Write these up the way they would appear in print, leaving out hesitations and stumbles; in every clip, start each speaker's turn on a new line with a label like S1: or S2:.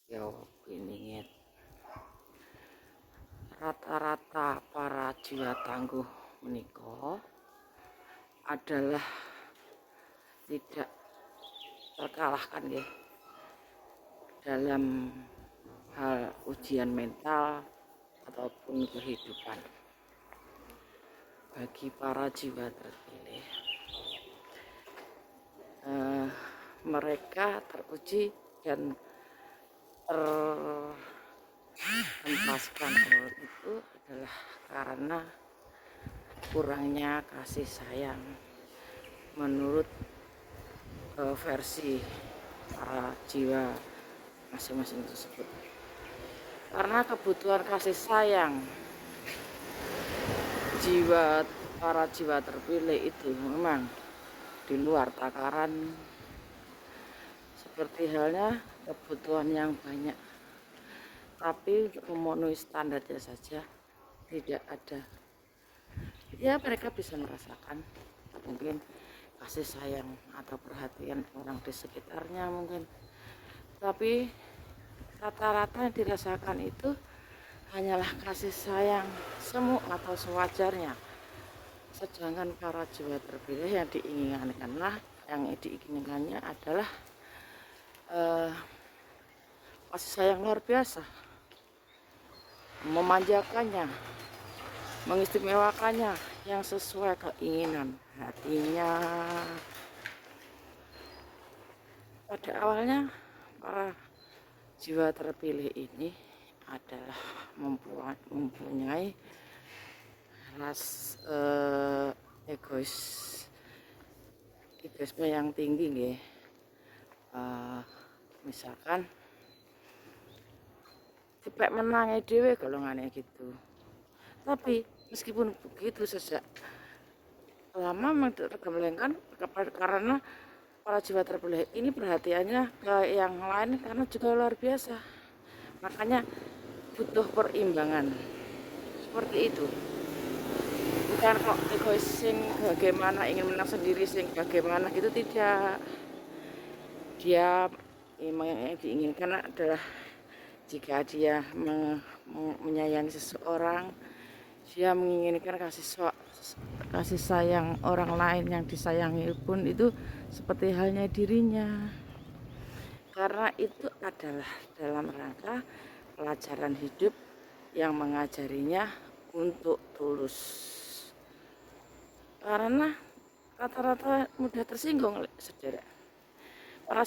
S1: Yo, ini rata-rata para jiwa tangguh menika adalah tidak terkalahkan ya dalam hal ujian mental ataupun kehidupan. Bagi para jiwa terpilih, mereka teruji dan terhentaskan itu adalah karena kurangnya kasih sayang menurut versi para jiwa masing-masing tersebut. Karena kebutuhan kasih sayang para jiwa terpilih itu memang di luar takaran, seperti halnya kebutuhan yang banyak, tapi untuk memenuhi standarnya saja tidak ada. Ya, mereka bisa merasakan mungkin kasih sayang atau perhatian orang di sekitarnya mungkin, tapi rata-rata yang dirasakan itu hanyalah kasih sayang semu atau sewajarnya. Sedangkan para jiwa terpilih yang diinginkannya adalah kasih sayang luar biasa, memanjakannya, mengistimewakannya yang sesuai keinginan hatinya. Pada awalnya para jiwa terpilih ini adalah mempunyai egoisme yang tinggi ya. Misalkan cepet menangnya dewe golongannya gitu. Tapi meskipun begitu, sejak lama tergemblengkan karena para jiwa terpilih ini perhatiannya ke yang lain karena juga luar biasa. Makanya butuh perimbangan seperti itu. Bukan kok egois sing bagaimana ingin menang sendiri sing bagaimana gitu, tidak. Dia yang diinginkan adalah jika dia menyayangi seseorang, dia menginginkan kasih sayang orang lain yang disayangi pun itu seperti halnya dirinya. Karena itu adalah dalam rangka pelajaran hidup yang mengajarinya untuk tulus. Karena rata-rata mudah tersinggung, saudara. Para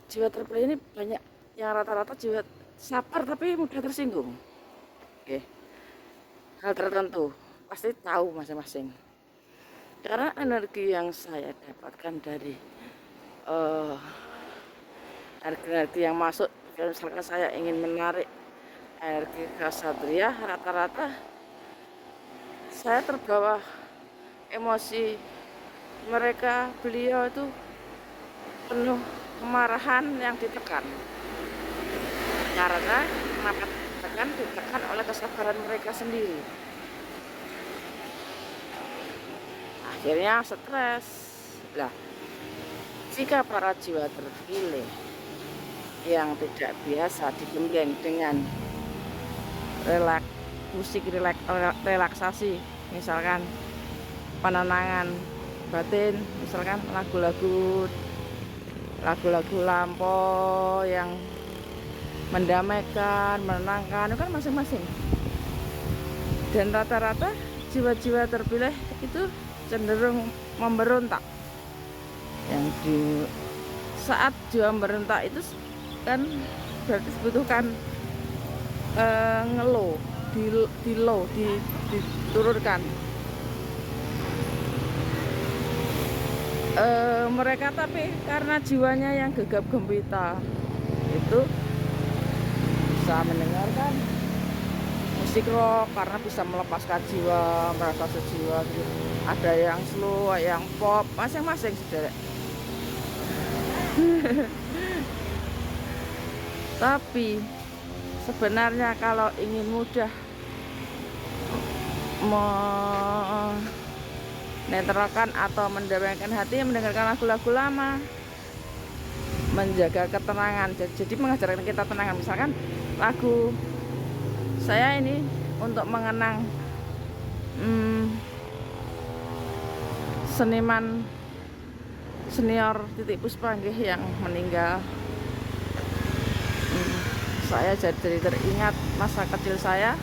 S1: jiwa terpilih ini banyak yang rata-rata jiwa sabar tapi mudah tersinggung. Oke. Hal tertentu pasti tahu masing-masing. Karena energi yang saya dapatkan dari energi yang masuk, misalkan saya ingin menarik energi ksatria, rata-rata saya terbawa emosi mereka. Beliau itu penuh kemarahan yang ditekan. Karena kenapa ditekan oleh kesabaran mereka sendiri. Akhirnya stres. Lah, jika para jiwa terpilih yang tidak biasa digembleng dengan musik relaksasi, misalkan penenangan batin, misalkan lagu-lagu lampau yang mendamaikan, menenangkan, itu kan masing-masing. Dan rata-rata jiwa-jiwa terpilih itu cenderung memberontak. Yang di saat jiwa memberontak itu kan berarti dibutuhkan diturunkan. Mereka tapi karena jiwanya yang gegap gempita itu bisa mendengarkan musik rock karena bisa melepaskan jiwa, merasa sejiwa gitu. Ada yang slow, yang pop, masing-masing saudara. Tapi sebenarnya kalau ingin mudah menetralkan atau mendamaikan hati, mendengarkan lagu-lagu lama, menjaga ketenangan, jadi mengajarkan kita tenangan. Misalkan lagu saya ini untuk mengenang seniman senior Titiek Puspa yang meninggal. Saya jadi teringat masa kecil saya,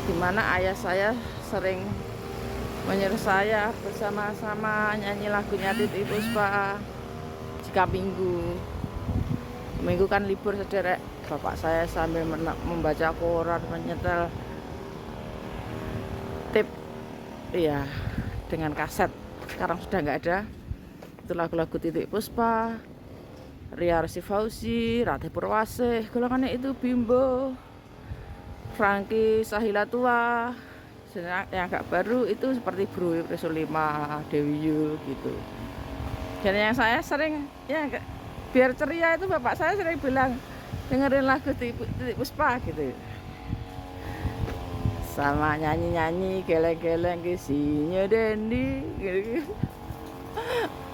S1: dimana ayah saya sering menyuruh saya bersama-sama nyanyi lagunya Titiek Puspa. Jika minggu kan libur sederek, bapak saya sambil membaca koran, menyetel tape, iya, dengan kaset. Sekarang sudah nggak ada. Itu lagu-lagu Titiek Puspa, Ria Resi Fauzi, Ratih Purwasih, golongannya itu Bimbo, Franky Sahila Tua. Yang agak baru itu seperti Bro Presulima, Dewi Yu gitu. Dan yang saya sering ya biar ceria itu bapak saya sering bilang dengerin lagu Titiek Puspa gitu, sama nyanyi-nyanyi geleng-geleng kisinya Dendi gitu.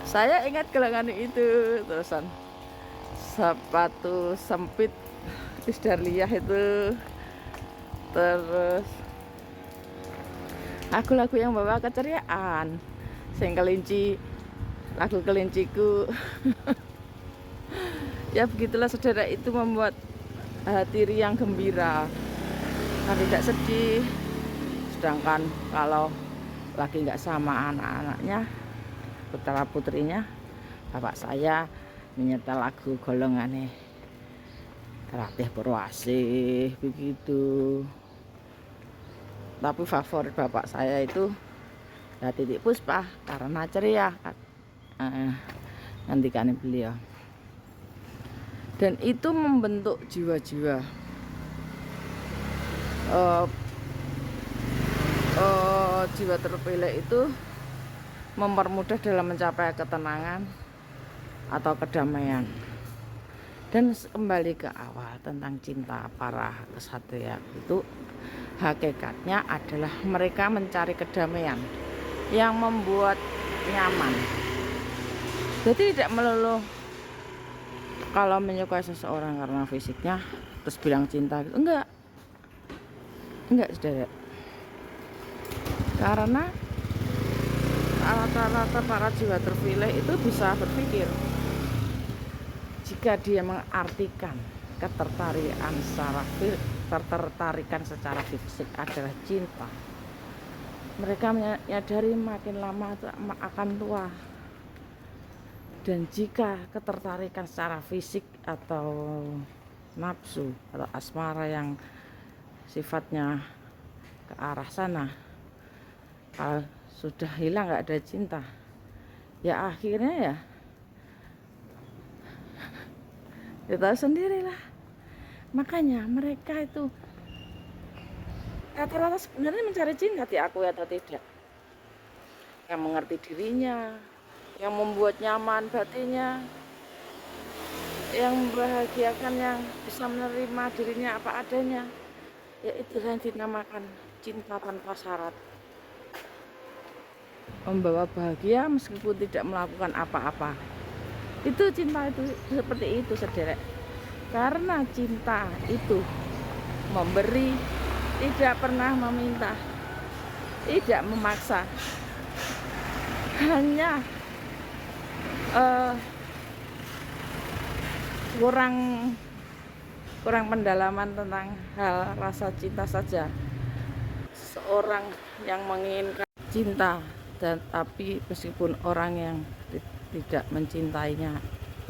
S1: Saya ingat gelongan itu, terusan sepatu sempit Isdarliyah itu, terus lagu-lagu yang bawa keceriaan, sing kelinci, lagu Kelinciku. Ya begitulah saudara, itu membuat hati riang gembira, tidak sedih. Sedangkan kalau lagi nggak sama anak-anaknya, putra putrinya, bapak saya menyetel lagu golongannya Ratih Purwasih begitu. Tapi favorit bapak saya itu ya Titiek Puspa karena ceria, ngendikannya beliau, dan itu membentuk jiwa-jiwa jiwa terpilih itu mempermudah dalam mencapai ketenangan atau kedamaian. Dan kembali ke awal tentang cinta para kesatria, itu hakikatnya adalah mereka mencari kedamaian yang membuat nyaman. Jadi tidak melulu kalau menyukai seseorang karena fisiknya terus bilang cinta gitu. Enggak saudara, karena rata-rata para jiwa terpilih itu bisa berpikir, jika dia mengartikan ketertarikan secara fisik adalah cinta, mereka menyadari makin lama akan tua. Dan jika ketertarikan secara fisik atau nafsu atau asmara yang sifatnya ke arah sana, kalau sudah hilang, nggak ada cinta, ya akhirnya ya kita sendirilah. Makanya mereka itu rata-rata sebenarnya mencari cinta, diakui atau tidak, yang mengerti dirinya, yang membuat nyaman batinnya, yang membahagiakan, yang bisa menerima dirinya apa adanya. Ya itu yang dinamakan cinta tanpa syarat, membawa bahagia meskipun tidak melakukan apa-apa. Itu cinta itu seperti itu saudara. Karena cinta itu memberi, tidak pernah meminta, tidak memaksa, hanya kurang pendalaman tentang hal rasa cinta saja. Seorang yang menginginkan cinta, dan tapi meskipun orang yang tidak mencintainya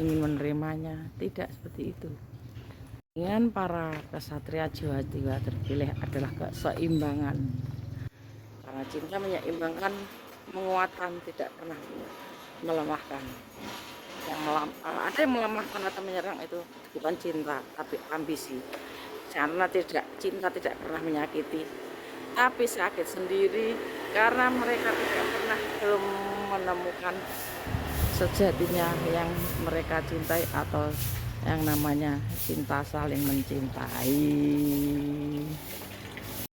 S1: ingin menerimanya, tidak seperti itu. Dengan para kesatria jiwa-jiwa terpilih adalah keseimbangan, karena cinta menyeimbangkan, menguatkan, tidak pernah melemahkan. Ada yang melemahkan atau menyerang itu bukan cinta, tapi ambisi. Karena cinta tidak pernah menyakiti, tapi sakit sendiri, karena mereka tidak pernah belum menemukan sejatinya yang mereka cintai, atau yang namanya cinta saling mencintai.